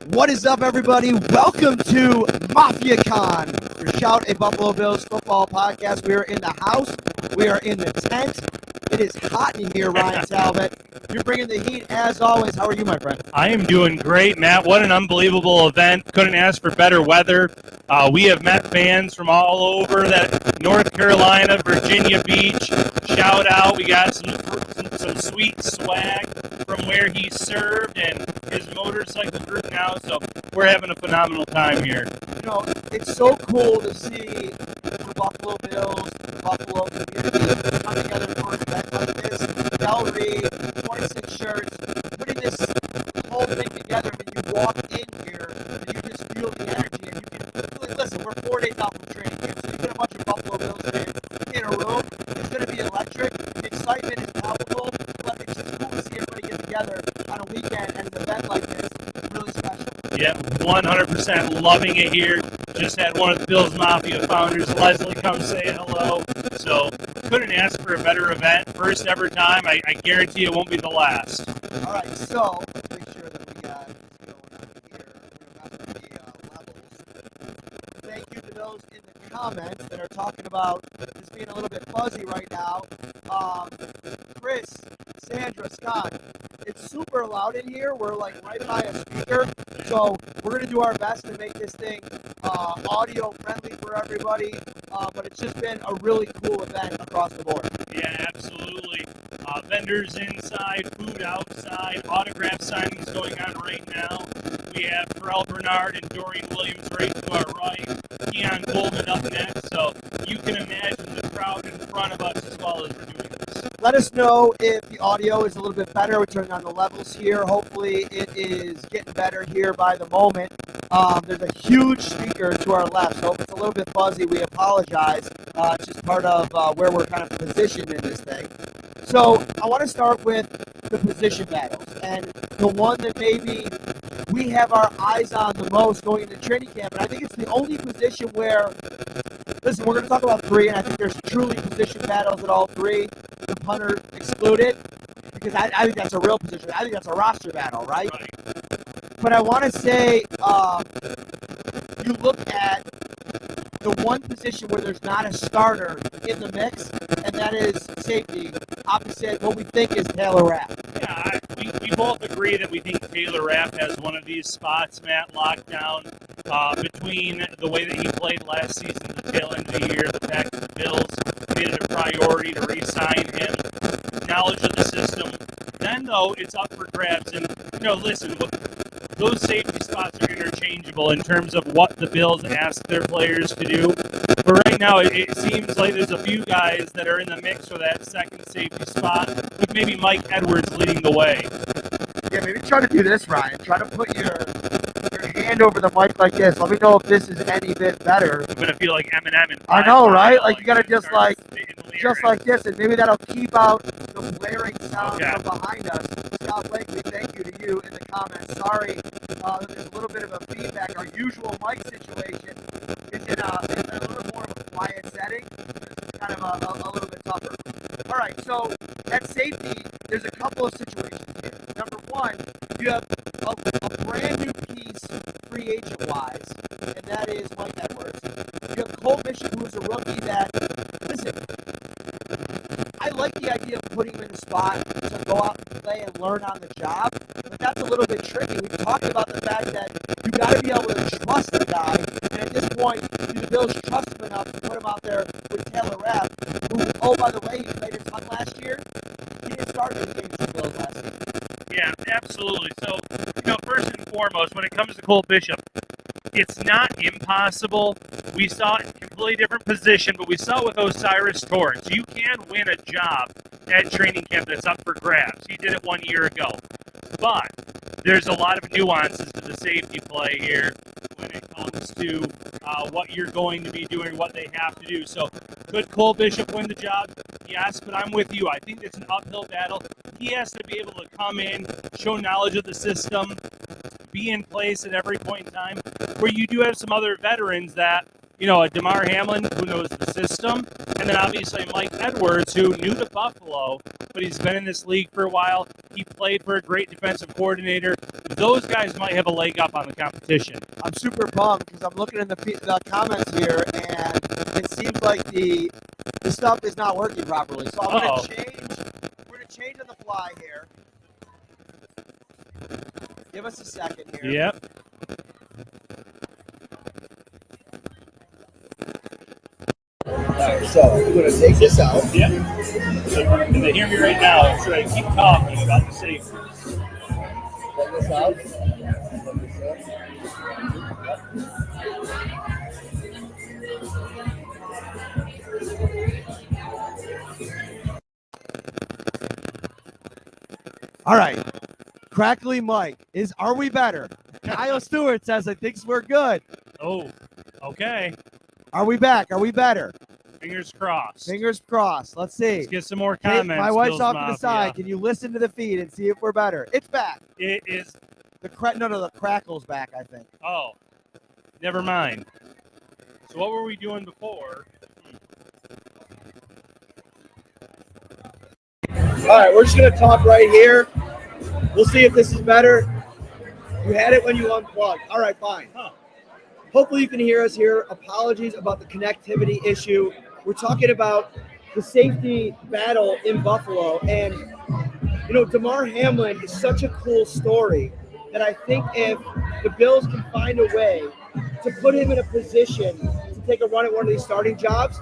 What is up, everybody? Welcome to Mafia Con, your Shout a Buffalo Bills football podcast. We are in the house. We are in the tent. It is hot in here, Ryan Talbot. You're bringing the heat as always. How are you, my friend? I am doing great, Matt. What an unbelievable event. Couldn't ask for better weather. We have met fans from all over that North Carolina, Virginia Beach. Shout out. We got some sweet swag from where he served and his motorcycle group now. So we're having a phenomenal time here. You know, it's so cool to see the Buffalo Bills, the Buffalo community come together for an event like this. Del Reed, 26 shirts, putting this whole thing together. When you walk in here, and you just feel the energy. And you can listen. We're 4 days out from training camp, so you get a bunch of Buffalo Bills fans in a room. It's going to be electric. The excitement is palpable. But it's just cool to see everybody get together on a weekend and an event like this. Really special. Yeah, 100% loving it here. Just had one of the Bills Mafia founders, Leslie, come say hello. So couldn't ask for a better event. First ever time. I guarantee it won't be the last. All right, so let's make sure that we got this going on here. We're about the levels. Thank you to those in the comments that are talking about this being a little bit fuzzy right now. Chris, Sandra, Scott, it's super loud in here. We're like right by a speaker, so we're going to do our best to make this thing audio friendly for everybody. But it's just been a really cool event across the board. Yeah, absolutely. Vendors inside, food outside, autograph signings going on right now. We have Terrell Bernard and Dorian Williams right to our right. Keon Coleman up next. So you can imagine the crowd in front of us as well as we're doing this. Let us know if the audio is a little bit better. We're turning on the levels here. Hopefully it is getting better here by the moment. There's a huge speaker to our left, so if it's a little bit fuzzy, we apologize. It's just part of where we're kind of positioned in this thing. So I want to start with the position battles, and the one that maybe we have our eyes on the most going into training camp, and I think it's the only position where, listen, we're going to talk about three, and I think there's truly position battles at all three, the punter excluded, because I think that's a real position. I think that's a roster battle, right? But I want to say you look at the one position where there's not a starter in the mix, and that is safety, opposite what we think is Taylor Rapp. Yeah, we both agree that we think Taylor Rapp has one of these spots, Matt, locked down between the way that he played last season, the tail end of the year, the fact that the Bills made it a priority to re-sign him, knowledge of the system. Then, though, it's up for grabs. And, listen, those safety spots are interchangeable in terms of what the Bills ask their players to do. But right now, it seems like there's a few guys that are in the mix for that second safety spot, with maybe Mike Edwards leading the way. Yeah, maybe try to do this, Ryan. Try to put your hand over the mic like this. Let me know if this is any bit better. I'm going to feel like Eminem. I know, right? Like you got to just like this, and maybe that'll keep out the blaring sound from behind us. Scott Blakely, thank you to you in the comments. Sorry, there's a little bit of a feedback. Our usual mic situation is in a little bit more of a quiet setting. It's kind of a little bit tougher. All right, so at safety, there's a couple of situations here. Number one, you have a brand new piece free agent-wise, and that is Mike Edwards. You have Cole Bishop, who is a rookie that, listen, I like the idea of putting him in a spot to go out and play and learn on the job, but that's a little bit tricky. We've talked about the fact that you got to be able to trust the guy, and at this point, do the Bills trust him enough to put him out there with Taylor Rapp, who, oh, by the way, he played a ton last year. He didn't start any games for the Bills last season. Yeah, absolutely. So, first and foremost, when it comes to Cole Bishop, it's not impossible. We saw it in a completely different position, but we saw it with Osiris Torrance. You can win a job at training camp that's up for grabs. He did it 1 year ago. But there's a lot of nuances to the safety play here when it comes to what you're going to be doing, what they have to do. So could Cole Bishop win the job? Yes, but I'm with you. I think it's an uphill battle. He has to be able to come in, show knowledge of the system, be in place at every point in time, where you do have some other veterans that a DeMar Hamlin who knows the system, and then obviously Mike Edwards, who new to Buffalo, but he's been in this league for a while. He played for a great defensive coordinator. Those guys might have a leg up on the competition. I'm super bummed because I'm looking in the comments here, and it seems like the stuff is not working properly. So I'm going to change. We're going to change on the fly here. Give us a second here. Yep. Alright, so we're going to take this out. Yep. So, can they hear me right now? Should I keep talking about the safety? Take this out. All right. Crackly Mike, are we better? Kyle Stewart says, I think we're good. Oh, okay. Are we back? Are we better? Fingers crossed. Fingers crossed. Let's see. Let's get some more Hey, comments. my wife's Bills off to the Mafia. side. Can you listen to the feed and see if we're better? It's back. It is. The crackle's back, I think. Oh, never mind. So what were we doing before? All right, we're just going to talk right here. We'll see if this is better. You had it when you unplugged. All right, fine. Huh. Hopefully you can hear us here. Apologies about the connectivity issue. We're talking about the safety battle in Buffalo. And, DeMar Hamlin is such a cool story that I think if the Bills can find a way to put him in a position to take a run at one of these starting jobs,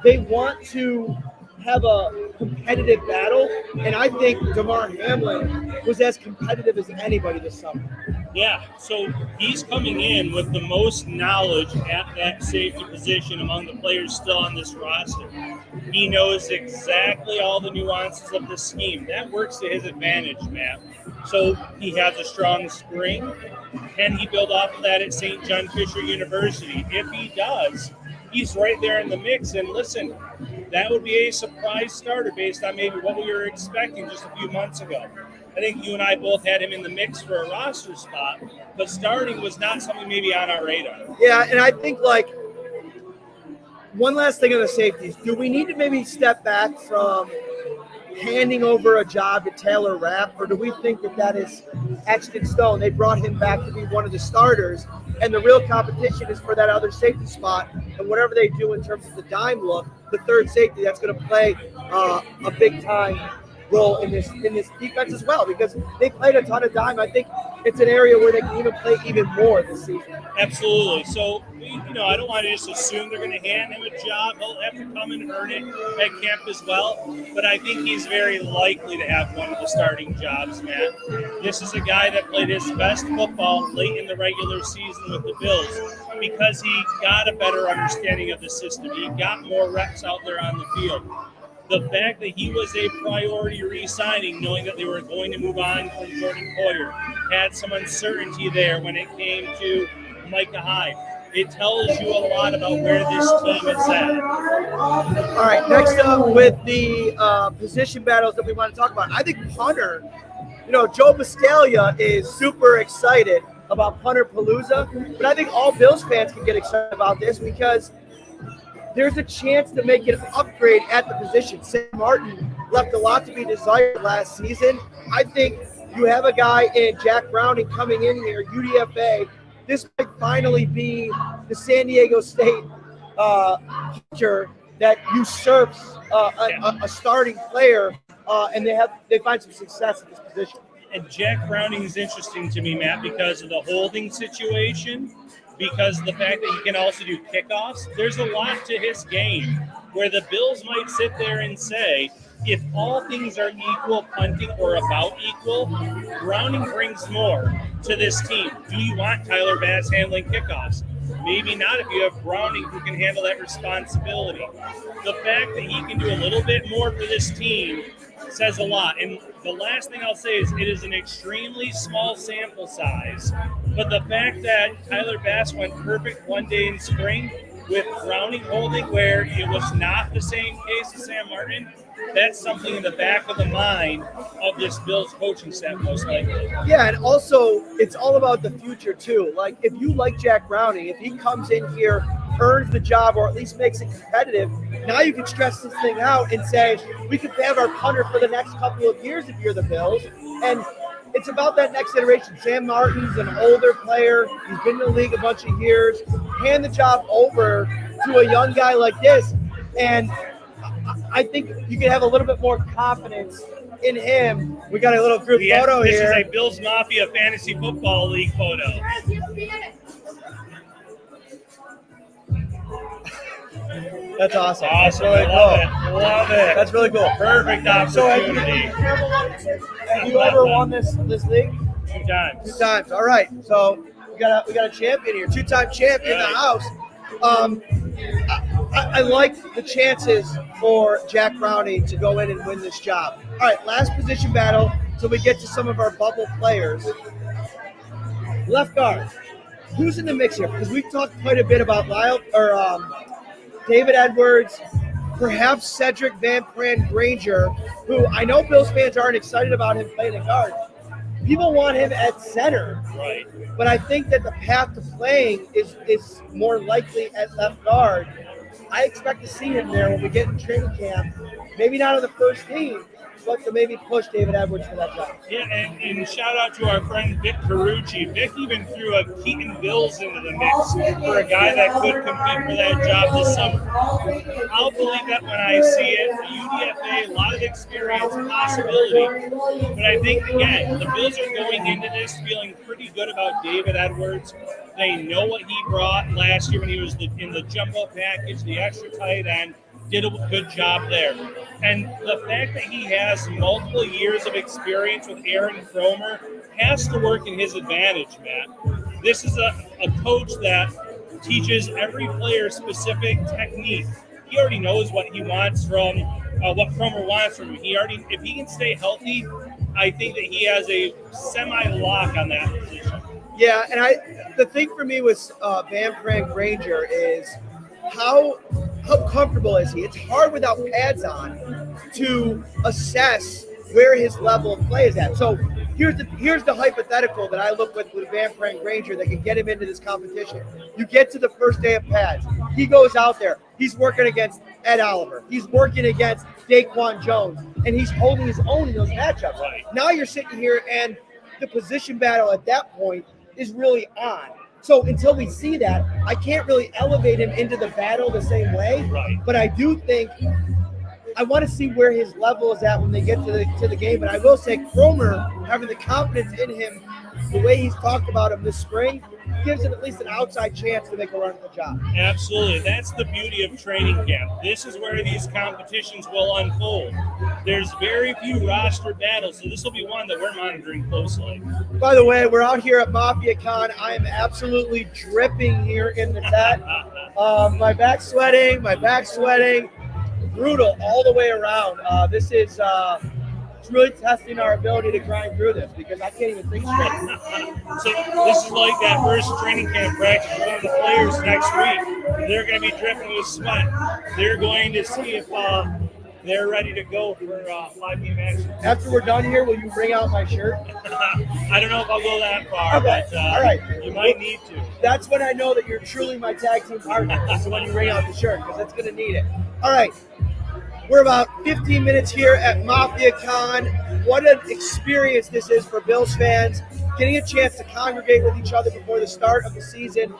they want to have a competitive battle, and I think DeMar Hamlin was as competitive as anybody this summer. Yeah, so he's coming in with the most knowledge at that safety position among the players still on this roster. He knows exactly all the nuances of the scheme. That works to his advantage, Matt. So he has a strong spring. Can he build off of that at St. John Fisher University? If he does, he's right there in the mix. And listen, that would be a surprise starter based on maybe what we were expecting just a few months ago. I think you and I both had him in the mix for a roster spot, but starting was not something maybe on our radar. Yeah, and I think, one last thing on the safeties. Do we need to maybe step back from handing over a job to Taylor Rapp, or do we think that is etched in stone? They brought him back to be one of the starters, and the real competition is for that other safety spot, and whatever they do in terms of the dime look, the third safety, that's going to play a big-time role in this defense as well, because they played a ton of dime. I think it's an area where they can even play even more this season. Absolutely. So, I don't want to just assume they're going to hand him a job. He'll have to come and earn it at camp as well. But I think he's very likely to have one of the starting jobs, Matt. This is a guy that played his best football late in the regular season with the Bills because he got a better understanding of the system. He got more reps out there on the field. The fact that he was a priority re-signing, knowing that they were going to move on from Jordan Poyer, had some uncertainty there when it came to Micah Hyde. It tells you a lot about where this team is at. All right, next up with the position battles that we want to talk about. I think punter, Joe Biscaglia is super excited about Punter Palooza, but I think all Bills fans can get excited about this because there's a chance to make an upgrade at the position. Sam Martin left a lot to be desired last season. I think you have a guy in Jack Browning coming in here, UDFA. This might finally be the San Diego State pitcher that usurps a starting player, and they find some success in this position. And Jack Browning is interesting to me, Matt, because of the holding situation, because of the fact that he can also do kickoffs. There's a lot to his game where the Bills might sit there and say, if all things are equal, punting or about equal, Browning brings more to this team. Do you want Tyler Bass handling kickoffs? Maybe not if you have Browning who can handle that responsibility. The fact that he can do a little bit more for this team says a lot. And the last thing I'll say is it is an extremely small sample size, but the fact that Tyler Bass went perfect one day in spring with Browning holding where it was not the same case as Sam Martin, that's something in the back of the mind of this Bills coaching staff, most likely. Yeah, and also it's all about the future too. Like if you like Jack Browning, if he comes in here earns the job or at least makes it competitive, now you can stretch this thing out and say, we could have our punter for the next couple of years if you're the Bills. And it's about that next iteration. Sam Martin's an older player. He's been in the league a bunch of years. Hand the job over to a young guy like this, and I think you can have a little bit more confidence in him. We got a little group photo this here. This is a Bills Mafia Fantasy Football League photo. That's awesome. That's really cool. Love it. That's really cool. Perfect opportunity. Have you ever won this league? 2 times. 2 times. All right. So we got a champion here, 2-time champ in the house. I like the chances for Jack Browning to go in and win this job. All right, last position battle till we get to some of our bubble players. Left guard. Who's in the mix here? Because we've talked quite a bit about David Edwards, perhaps Cedric Van Pran Granger, who I know Bills fans aren't excited about him playing a guard. People want him at center, right? But I think that the path to playing is more likely at left guard. I expect to see him there when we get in training camp. Maybe not on the first team, but to maybe push David Edwards for that job. Yeah, and shout out to our friend Vic Carucci. Vic even threw a Keaton Bills into the mix for a guy that could compete for that job this summer. I'll believe that when I see it. The UDFA, a lot of experience, possibility. But I think, again, the Bills are going into this feeling pretty good about David Edwards. They know what he brought last year when he was in the jumbo package, the extra tight end. Did a good job there. And the fact that he has multiple years of experience with Aaron Cromer has to work in his advantage, Matt. This is a coach that teaches every player specific technique. He already knows what he wants from what Cromer wants from him. If he can stay healthy, I think that he has a semi-lock on that position. Yeah, and the thing for me with Van Pran Granger is how comfortable is he? It's hard without pads on to assess where his level of play is at. So here's the hypothetical that I look with Van Pran Granger that can get him into this competition. You get to the first day of pads. He goes out there. He's working against Ed Oliver. He's working against Daquan Jones. And he's holding his own in those matchups. Right. Now you're sitting here and the position battle at that point is really on. So until we see that, I can't really elevate him into the battle the same way. Right. But I do think I want to see where his level is at when they get to the game. And I will say Cromer, having the confidence in him, the way he's talked about him this spring, gives him at least an outside chance to make a run at the job. Absolutely. That's the beauty of training camp. This is where these competitions will unfold. There's very few roster battles, so this will be one that we're monitoring closely. By the way, we're out here at Mafia Con. I am absolutely dripping here in the tent. My back's sweating. Brutal all the way around. This is it's really testing our ability to grind through this because I can't even think straight. So this is like that first training camp practice. One of the players next week, they're going to be dripping with sweat. They're going to see if they're ready to go for 5-game action. After we're done here, will you bring out my shirt? I don't know if I'll go that far, okay. But all right. You might need to. That's when I know that you're truly my tag team partner, is when you bring out the shirt, because it's going to need it. All right. We're about 15 minutes here at Mafia Con. What an experience this is for Bills fans. Getting a chance to congregate with each other before the start of the season.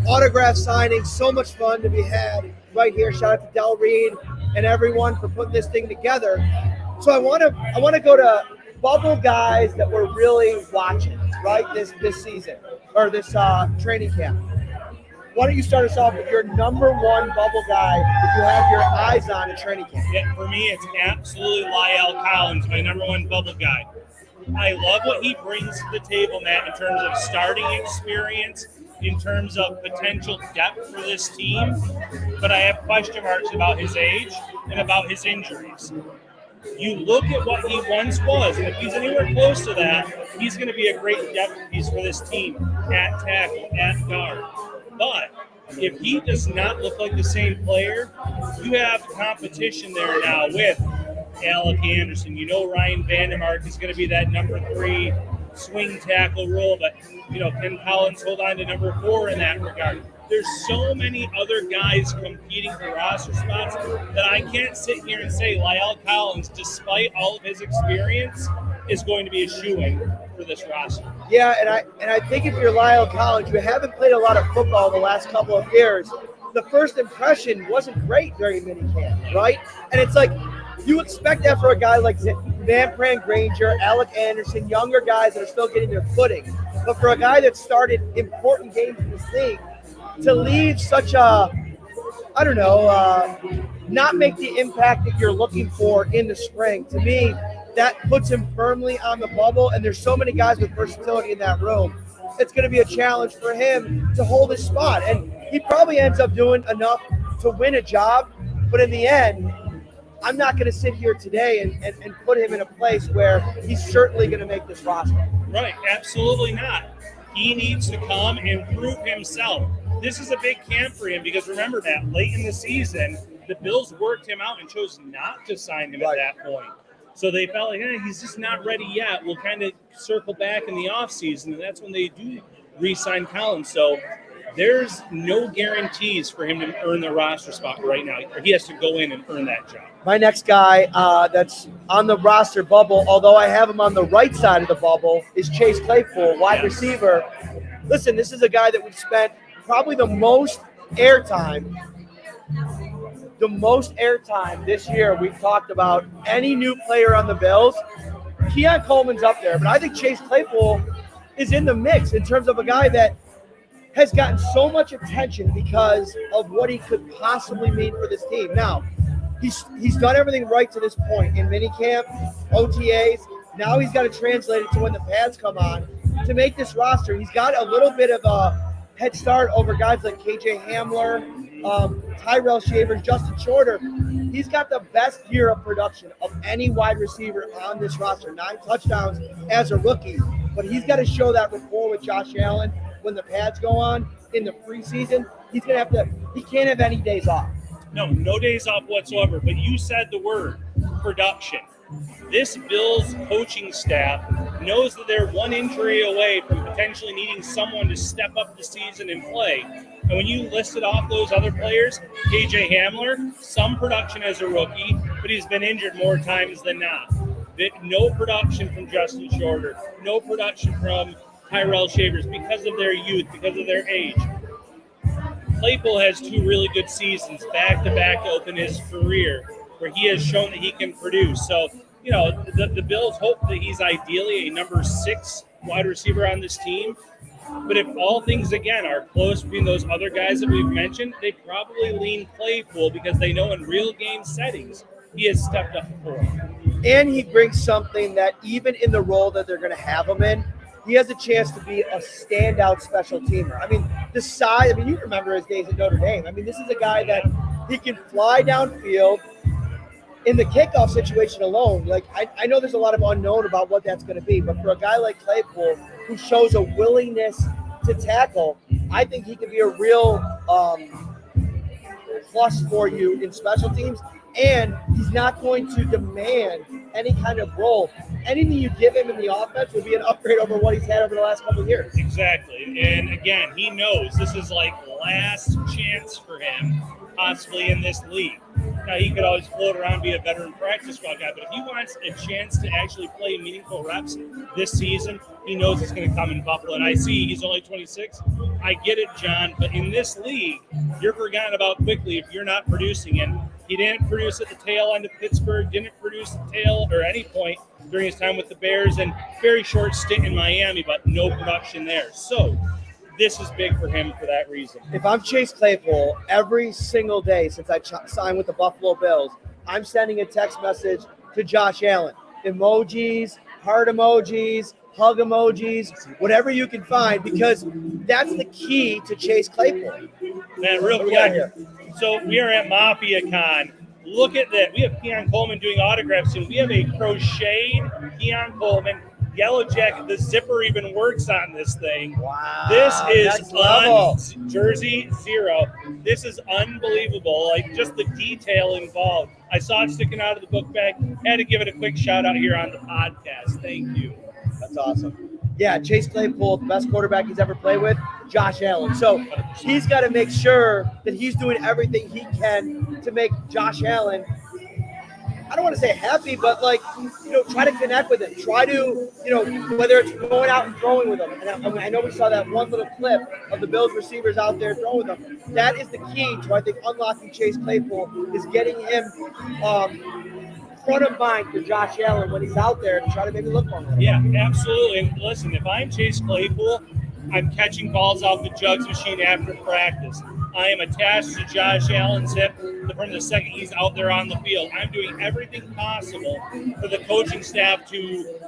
Autograph signing, so much fun to be had right here. Shout out to Del Reed and everyone for putting this thing together. So I want to go to bubble guys that we're really watching, right, this season, or this training camp. Why don't you start us off with your number one bubble guy that you have your eyes on at training camp? Yeah, for me, it's absolutely Lyle Collins, my number one bubble guy. I love what he brings to the table, Matt, in terms of starting experience, in terms of potential depth for this team. But I have question marks about his age and about his injuries. You look at what he once was, and if he's anywhere close to that, he's going to be a great depth piece for this team at tackle, at guard. But if he does not look like the same player, you have competition there now with Alec Anderson. You know Ryan Vandermark is going to be that number 3 swing tackle role, but can Collins hold on to number 4 in that regard? There's so many other guys competing for roster spots that I can't sit here and say Lyle Collins, despite all of his experience, is going to be a shoo-in for this roster. Yeah, and I think if you're Lyle Collins, you haven't played a lot of football the last couple of years. The first impression wasn't great during minicamp, right? And it's like you expect that for a guy like Van Pran Granger, Alec Anderson, younger guys that are still getting their footing. But for a guy that started important games in this league, to leave such a, not make the impact that you're looking for in the spring, to me, that puts him firmly on the bubble. And there's so many guys with versatility in that room. It's going to be a challenge for him to hold his spot. And he probably ends up doing enough to win a job. But in the end, I'm not going to sit here today and put him in a place where he's certainly going to make this roster. Right, absolutely not. He needs to come and prove himself. This is a big camp for him because remember that late in the season, the Bills worked him out and chose not to sign him at that point. So they felt like, he's just not ready yet. We'll kind of circle back in the offseason, and that's when they do re-sign Collins. So there's no guarantees for him to earn the roster spot right now. He has to go in and earn that job. My next guy that's on the roster bubble, although I have him on the right side of the bubble, is Chase Claypool, wide receiver. Listen, this is a guy that we've spent probably the most airtime this year. We've talked about any new player on the Bills. Keon Coleman's up there, but I think Chase Claypool is in the mix in terms of a guy that has gotten so much attention because of what he could possibly mean for this team. Now, he's done everything right to this point in minicamp, OTAs. Now he's got to translate it to when the pads come on to make this roster. He's got a little bit of a head start over guys like KJ Hamler, Tyrell Shavers, Justin Shorter. He's got the best year of production of any wide receiver on this roster. 9 touchdowns as a rookie. But he's got to show that rapport with Josh Allen when the pads go on in the preseason. He can't have any days off. No days off whatsoever. But you said the word, production. This Bills coaching staff knows that they're one injury away from potentially needing someone to step up the season and play. And when you listed off those other players, KJ Hamler, some production as a rookie, but he's been injured more times than not. No production from Justin Shorter, no production from Tyrell Shavers because of their youth, because of their age. Claypool has 2 really good seasons back-to-back to open his career where he has shown that he can produce. So, the Bills hope that he's ideally a number 6 wide receiver on this team. But if all things, again, are close between those other guys that we've mentioned, they probably lean Claypool because they know in real game settings he has stepped up before. And he brings something that even in the role that they're going to have him in, he has a chance to be a standout special teamer. I mean, the size, you remember his days at Notre Dame. This is a guy that he can fly downfield in the kickoff situation alone. Like, I know there's a lot of unknown about what that's going to be, but for a guy like Claypool who shows a willingness to tackle, I think he could be a real plus for you in special teams. And he's not going to demand any kind of role. Anything you give him in the offense will be an upgrade over what he's had over the last couple of years. Exactly. And again, he knows this is like last chance for him, possibly in this league. Now, he could always float around, be a veteran practice squad guy, but if he wants a chance to actually play meaningful reps this season, he knows it's going to come in Buffalo. And I see he's only 26. I get it, John, but in this league, you're forgotten about quickly if you're not producing. And he didn't produce at the tail end of Pittsburgh, didn't produce at the tail or any point during his time with the Bears, and very short stint in Miami, but no production there. So this is big for him for that reason. If I'm Chase Claypool, every single day since I signed with the Buffalo Bills, I'm sending a text message to Josh Allen. Emojis, heart emojis, hug emojis, whatever you can find, because that's the key to Chase Claypool. Man, real quick. So we are at Mafia Con. Look at that. We have Keon Coleman doing autographs soon. We have a crocheted Keon Coleman Yellow Jacket. The zipper even works on this thing. Wow. This is Jersey 0. This is unbelievable. Like, just the detail involved. I saw it sticking out of the book bag. Had to give it a quick shout out here on the podcast. Thank you. That's awesome. Yeah, Chase Claypool, the best quarterback he's ever played with, Josh Allen. So he's got to make sure that he's doing everything he can to make Josh Allen, I don't want to say happy, but try to connect with him. Try to, whether it's going out and throwing with him. And I know we saw that one little clip of the Bills receivers out there throwing with them. That is the key to, I think, unlocking Chase Claypool, is getting him front of mind for Josh Allen when he's out there to try to maybe look for him. Yeah, absolutely. And listen, if I'm Chase Claypool, I'm catching balls off the jugs machine after practice. I am attached to Josh Allen's hip from the second he's out there on the field. I'm doing everything possible for the coaching staff to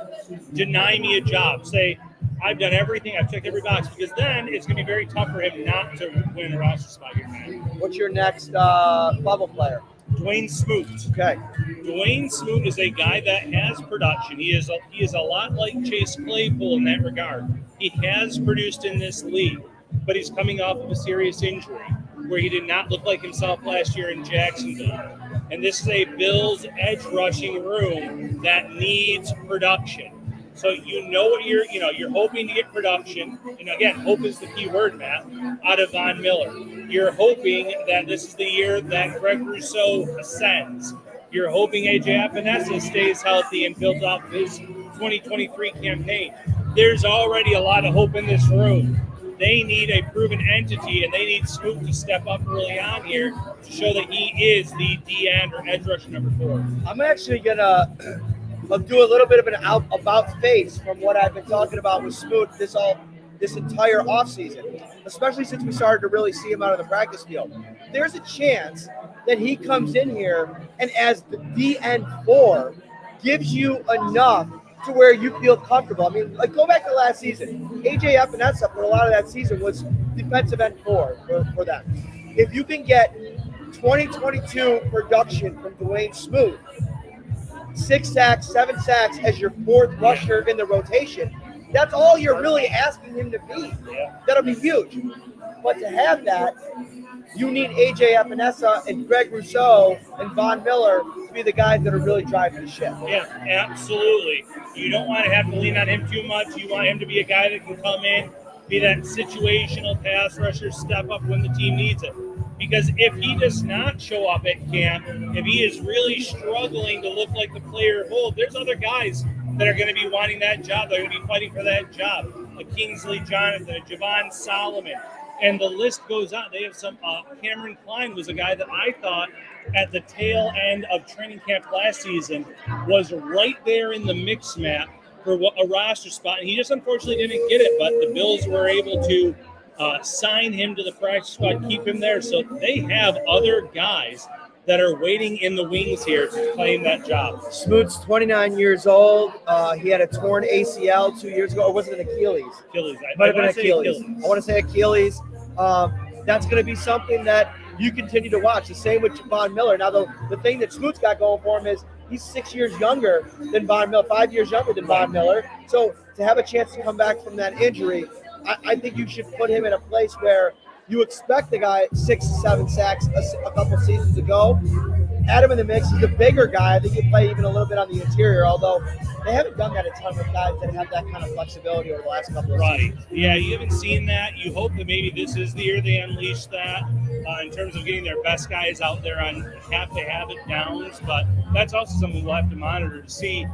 deny me a job. Say, I've done everything, I've checked every box, because then it's going to be very tough for him not to win a roster spot here, man. What's your next bubble player? Dwayne Smoot. Okay. Dwayne Smoot is a guy that has production. He is a lot like Chase Claypool in that regard. He has produced in this league, but he's coming off of a serious injury where he did not look like himself last year in Jacksonville. And this is a Bills edge rushing room that needs production. So what you're hoping to get production. And again, hope is the key word, Matt, out of Von Miller. You're hoping that this is the year that Greg Rousseau ascends. You're hoping A.J. Epinesa stays healthy and builds off his 2023 campaign. There's already a lot of hope in this room. They need a proven entity, and they need Smoot to step up early on here to show that he is the D-end or edge rusher number 4. I'm actually going to do a little bit of an about face from what I've been talking about with Smoot this entire offseason, especially since we started to really see him out of the practice field. There's a chance that he comes in here and as the DN4 gives you enough to where you feel comfortable. I mean, go back to last season. A.J. Epinesa for a lot of that season was defensive end 4 for them. If you can get 2022 production from Dwayne Smoot, 6 sacks, 7 sacks as your 4th rusher in the rotation, that's all you're really asking him to be. That'll be huge. But to have that, you need A.J. Epinesa and Greg Rousseau and Von Miller to be the guys that are really driving the ship. Yeah, absolutely. You don't want to have to lean on him too much. You want him to be a guy that can come in, be that situational pass rusher, step up when the team needs it. Because if he does not show up at camp, if he is really struggling to look like the player of old, there's other guys that are going to be wanting that job. They're going to be fighting for that job. A Kingsley Jonathan, a Javon Solomon. And the list goes on. They have some. Cameron Klein was a guy that I thought at the tail end of training camp last season was right there in the mix, Matt, for a roster spot. And he just unfortunately didn't get it. But the Bills were able to sign him to the practice squad, keep him there. So they have other guys that are waiting in the wings here to claim that job. Smoot's 29 years old. He had a torn ACL 2 years ago. Or was it an Achilles? Achilles. Might have been Achilles. I want to say Achilles. That's going to be something that you continue to watch. The same with Von Miller. Now, the thing that Smoot's got going for him is he's 6 years younger than Von Miller, 5 years younger than Von Miller. So to have a chance to come back from that injury, I think you should put him in a place where you expect the guy 6 to 7 sacks a couple seasons ago. Add him in the mix. He's a bigger guy. I think he play even a little bit on the interior, although they haven't done that a ton with guys that have that kind of flexibility over the last couple of seasons. Right. Yeah, you haven't seen that. You hope that maybe this is the year they unleash that in terms of getting their best guys out there on have-to-have-it downs. But that's also something we'll have to monitor to see.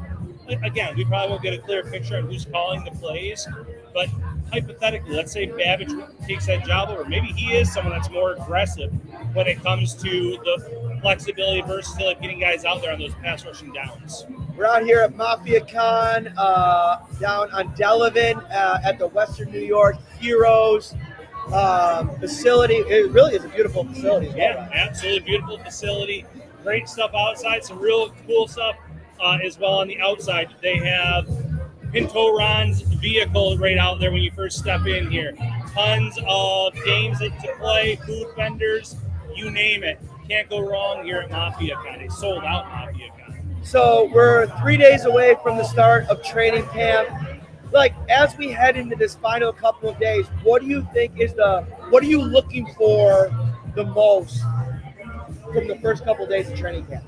Again, we probably won't get a clear picture on who's calling the plays, but hypothetically, let's say Babbage takes that job over. Maybe he is someone that's more aggressive when it comes to the flexibility versus getting guys out there on those pass rushing downs. We're out here at Mafia Con down on Delavan at the Western New York Heroes facility. It really is a beautiful facility. Yeah, absolutely beautiful facility. Great stuff outside. Some real cool stuff as well on the outside. They have Pinto Ron's vehicle right out there when you first step in here. Tons of games to play, food vendors, you name it. Can't go wrong here at Mafia Con. They sold out Mafia Con. So we're 3 days away from the start of training camp. As we head into this final couple of days, what do you think what are you looking for the most from the first couple of days of training camp?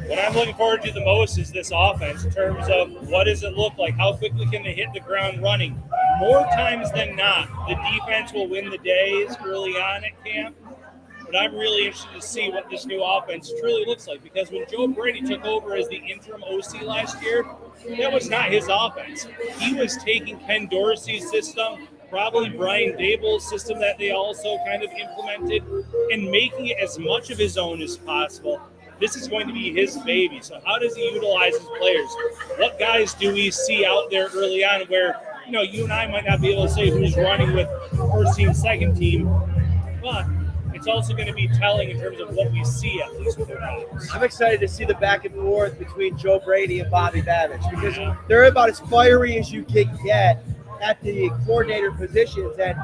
What I'm looking forward to the most is this offense in terms of what does it look like? How quickly can they hit the ground running? More times than not, the defense will win the days early on at camp. But I'm really interested to see what this new offense truly looks like, because when Joe Brady took over as the interim OC last year, that was not his offense. He was taking Ken Dorsey's system, probably Brian Dable's system that they also kind of implemented, and making it as much of his own as possible. This is going to be his baby. So how does he utilize his players? What guys do we see out there early on where, you and I might not be able to say who's running with first team, second team, but it's also going to be telling in terms of what we see, at least with their guys. I'm excited to see the back and forth between Joe Brady and Bobby Babich, because they're about as fiery as you can get at the coordinator positions. And,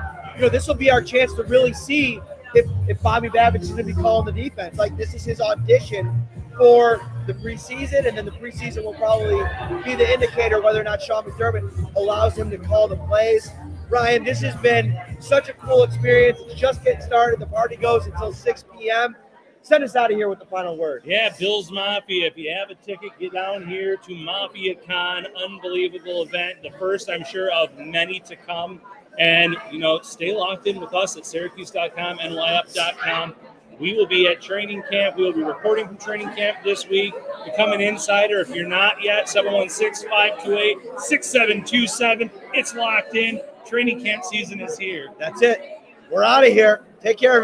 this will be our chance to really see if Bobby Babich is going to be calling the defense. Like, this is his audition for the preseason, and then the preseason will probably be the indicator whether or not Sean McDermott allows him to call the plays. Ryan, this has been such a cool experience. It's just getting started. The party goes until 6 p.m. Send us out of here with the final word. Yeah, Bills Mafia. If you have a ticket, get down here to Mafia Con. Unbelievable event. The first, I'm sure, of many to come. And, stay locked in with us at Syracuse.com, NYUp.com. We will be at training camp. We will be reporting from training camp this week. Become an insider. If you're not yet, 716-528-6727. It's locked in. Training camp season is here. That's it. We're out of here. Take care, everybody.